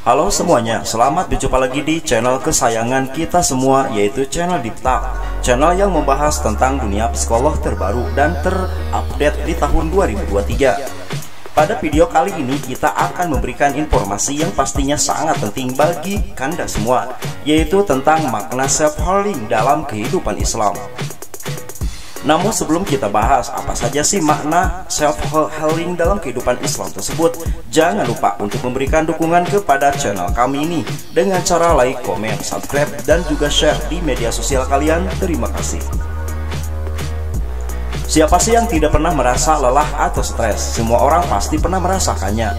Halo semuanya, selamat berjumpa lagi di channel kesayangan kita semua, yaitu channel Deep Talk, channel yang membahas tentang dunia psikolog terbaru dan terupdate di tahun 2023. Pada video kali ini kita akan memberikan informasi yang pastinya sangat penting bagi Anda semua, yaitu tentang makna self-healing dalam kehidupan Islam. Namun sebelum kita bahas apa saja sih makna self-healing dalam kehidupan Islam tersebut, jangan lupa untuk memberikan dukungan kepada channel kami ini dengan cara like, komen, subscribe, dan juga share di media sosial kalian. Terima kasih. Siapa sih yang tidak pernah merasa lelah atau stres? Semua orang pasti pernah merasakannya.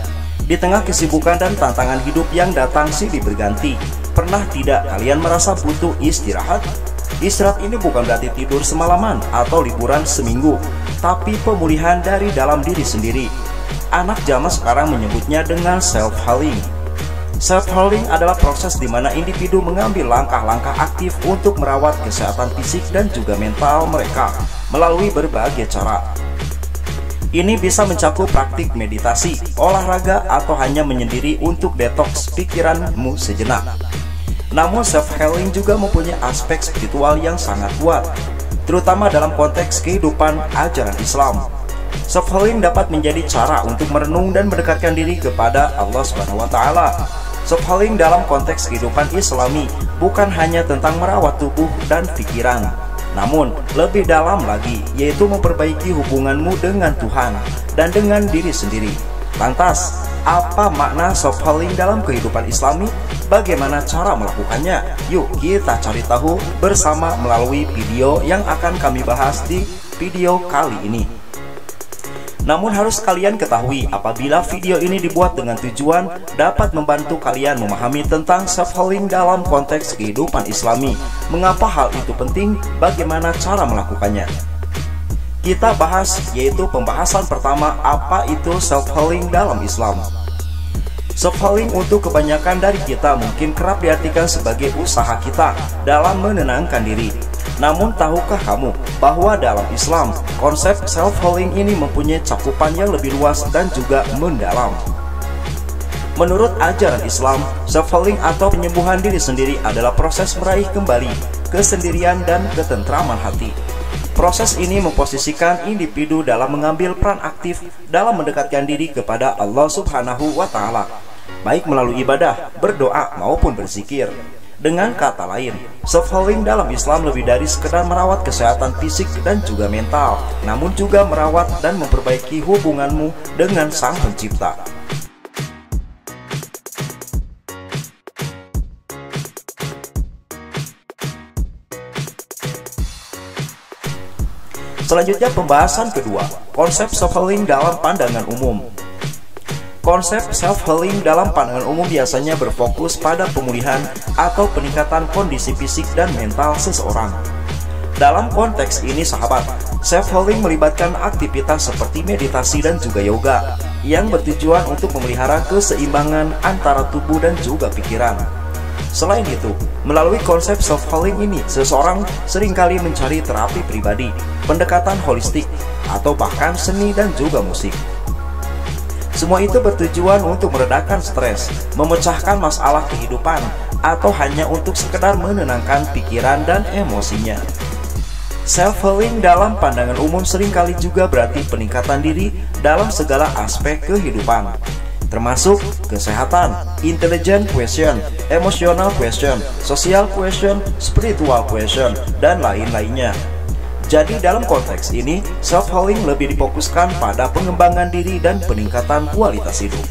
Di tengah kesibukan dan tantangan hidup yang datang silih berganti, pernah tidak kalian merasa butuh istirahat? Istirahat ini bukan berarti tidur semalaman atau liburan seminggu, tapi pemulihan dari dalam diri sendiri. Anak zaman sekarang menyebutnya dengan self-healing. Self-healing adalah proses di mana individu mengambil langkah-langkah aktif untuk merawat kesehatan fisik dan juga mental mereka melalui berbagai cara. Ini bisa mencakup praktik meditasi, olahraga, atau hanya menyendiri untuk detoks pikiranmu sejenak. Namun self-healing juga mempunyai aspek spiritual yang sangat kuat, terutama dalam konteks kehidupan ajaran Islam. Self-healing dapat menjadi cara untuk merenung dan mendekatkan diri kepada Allah SWT. Self-healing dalam konteks kehidupan Islami bukan hanya tentang merawat tubuh dan pikiran, namun lebih dalam lagi, yaitu memperbaiki hubunganmu dengan Tuhan dan dengan diri sendiri. Lantas, apa makna self-healing dalam kehidupan Islami? Bagaimana cara melakukannya? Yuk kita cari tahu bersama melalui video yang akan kami bahas di video kali ini. Namun harus kalian ketahui, apabila video ini dibuat dengan tujuan dapat membantu kalian memahami tentang self-healing dalam konteks kehidupan Islami. Mengapa hal itu penting? Bagaimana cara melakukannya? Kita bahas, yaitu pembahasan pertama, apa itu self-healing dalam Islam. Self-healing untuk kebanyakan dari kita mungkin kerap diartikan sebagai usaha kita dalam menenangkan diri. Namun tahukah kamu bahwa dalam Islam, konsep self-healing ini mempunyai cakupan yang lebih luas dan juga mendalam. Menurut ajaran Islam, self-healing atau penyembuhan diri sendiri adalah proses meraih kembali kesendirian dan ketentraman hati. Proses ini memposisikan individu dalam mengambil peran aktif dalam mendekatkan diri kepada Allah Subhanahu wa Ta'ala, baik melalui ibadah, berdoa, maupun berzikir. Dengan kata lain, self-healing dalam Islam lebih dari sekedar merawat kesehatan fisik dan juga mental, namun juga merawat dan memperbaiki hubunganmu dengan Sang Pencipta. Selanjutnya pembahasan kedua, konsep self-healing dalam pandangan umum. Konsep self-healing dalam pandangan umum biasanya berfokus pada pemulihan atau peningkatan kondisi fisik dan mental seseorang. Dalam konteks ini sahabat, self-healing melibatkan aktivitas seperti meditasi dan juga yoga yang bertujuan untuk memelihara keseimbangan antara tubuh dan juga pikiran. Selain itu, melalui konsep self-healing ini, seseorang seringkali mencari terapi pribadi, pendekatan holistik, atau bahkan seni dan juga musik. Semua itu bertujuan untuk meredakan stres, memecahkan masalah kehidupan, atau hanya untuk sekedar menenangkan pikiran dan emosinya. Self-healing dalam pandangan umum seringkali juga berarti peningkatan diri dalam segala aspek kehidupan, termasuk kesehatan, intelligent question, emotional question, social question, spiritual question, dan lain-lainnya. Jadi dalam konteks ini, self-healing lebih difokuskan pada pengembangan diri dan peningkatan kualitas hidup.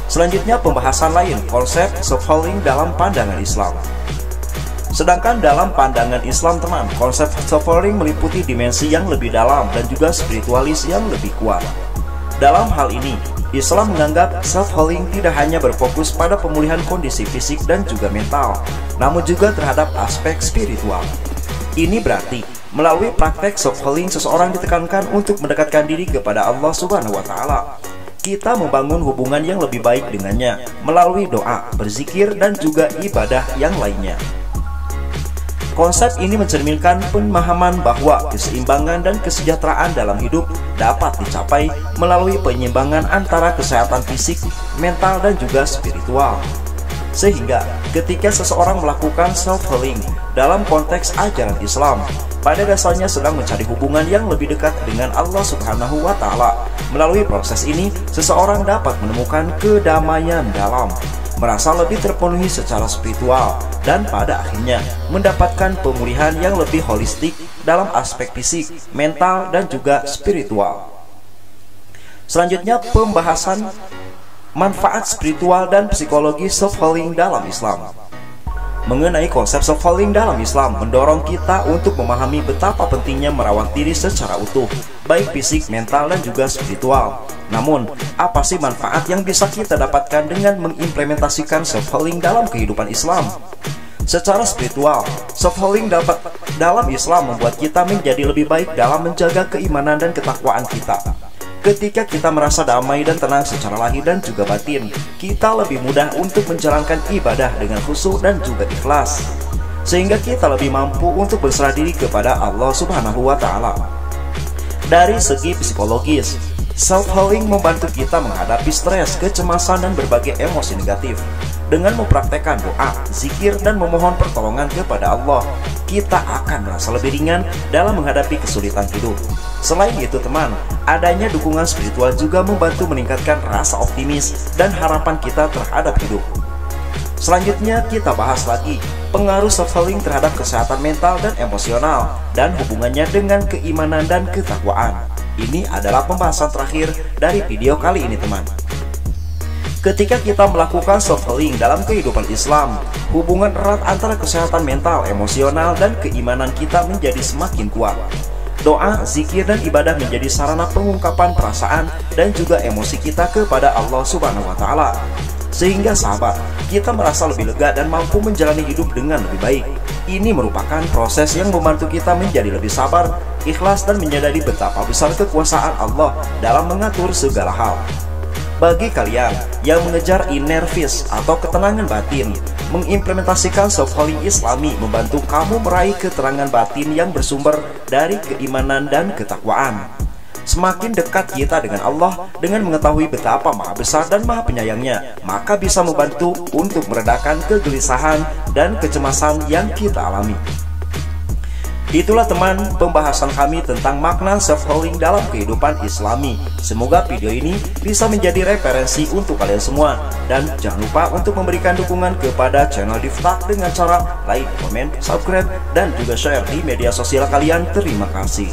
Selanjutnya pembahasan lain, konsep self-healing dalam pandangan Islam. Sedangkan dalam pandangan Islam teman, konsep self-healing meliputi dimensi yang lebih dalam dan juga spiritualis yang lebih kuat. Dalam hal ini, Islam menganggap self-healing tidak hanya berfokus pada pemulihan kondisi fisik dan juga mental, namun juga terhadap aspek spiritual. Ini berarti melalui praktek self-healing seseorang ditekankan untuk mendekatkan diri kepada Allah Subhanahu wa Ta'ala. Kita membangun hubungan yang lebih baik dengannya melalui doa, berzikir, dan juga ibadah yang lainnya. Konsep ini mencerminkan pemahaman bahwa keseimbangan dan kesejahteraan dalam hidup dapat dicapai melalui penyimbangan antara kesehatan fisik, mental, dan juga spiritual. Sehingga ketika seseorang melakukan self-healing dalam konteks ajaran Islam, pada dasarnya sedang mencari hubungan yang lebih dekat dengan Allah Subhanahu wa Ta'ala. Melalui proses ini, seseorang dapat menemukan kedamaian dalam, merasa lebih terpenuhi secara spiritual, dan pada akhirnya mendapatkan pemulihan yang lebih holistik dalam aspek fisik, mental, dan juga spiritual. Selanjutnya, pembahasan manfaat spiritual dan psikologi self-healing dalam Islam. Mengenai konsep self-healing dalam Islam mendorong kita untuk memahami betapa pentingnya merawat diri secara utuh, baik fisik, mental, dan juga spiritual. Namun, apa sih manfaat yang bisa kita dapatkan dengan mengimplementasikan self-healing dalam kehidupan Islam? Secara spiritual, self-healing dalam Islam membuat kita menjadi lebih baik dalam menjaga keimanan dan ketakwaan kita. Ketika kita merasa damai dan tenang secara lahir dan juga batin, kita lebih mudah untuk menjalankan ibadah dengan khusyuk dan juga ikhlas, sehingga kita lebih mampu untuk berserah diri kepada Allah Subhanahu wa Ta'ala. Dari segi psikologis, self-healing membantu kita menghadapi stres, kecemasan, dan berbagai emosi negatif. Dengan mempraktekkan doa, zikir, dan memohon pertolongan kepada Allah, kita akan merasa lebih ringan dalam menghadapi kesulitan hidup. Selain itu teman, adanya dukungan spiritual juga membantu meningkatkan rasa optimis dan harapan kita terhadap hidup. Selanjutnya kita bahas lagi pengaruh self-healing terhadap kesehatan mental dan emosional dan hubungannya dengan keimanan dan ketakwaan. Ini adalah pembahasan terakhir dari video kali ini teman. Ketika kita melakukan self-healing dalam kehidupan Islam, hubungan erat antara kesehatan mental, emosional, dan keimanan kita menjadi semakin kuat. Doa, zikir, dan ibadah menjadi sarana pengungkapan perasaan dan juga emosi kita kepada Allah Subhanahu wa Ta'ala. Sehingga sahabat, kita merasa lebih lega dan mampu menjalani hidup dengan lebih baik. Ini merupakan proses yang membantu kita menjadi lebih sabar, ikhlas, dan menyadari betapa besar kekuasaan Allah dalam mengatur segala hal. Bagi kalian yang mengejar inner peace atau ketenangan batin, mengimplementasikan self-healing Islami membantu kamu meraih keterangan batin yang bersumber dari keimanan dan ketakwaan. Semakin dekat kita dengan Allah dengan mengetahui betapa maha besar dan maha penyayangnya, maka bisa membantu untuk meredakan kegelisahan dan kecemasan yang kita alami. Itulah teman pembahasan kami tentang makna self-healing dalam kehidupan Islami. Semoga video ini bisa menjadi referensi untuk kalian semua. Dan jangan lupa untuk memberikan dukungan kepada channel Diftak dengan cara like, komen, subscribe, dan juga share di media sosial kalian. Terima kasih.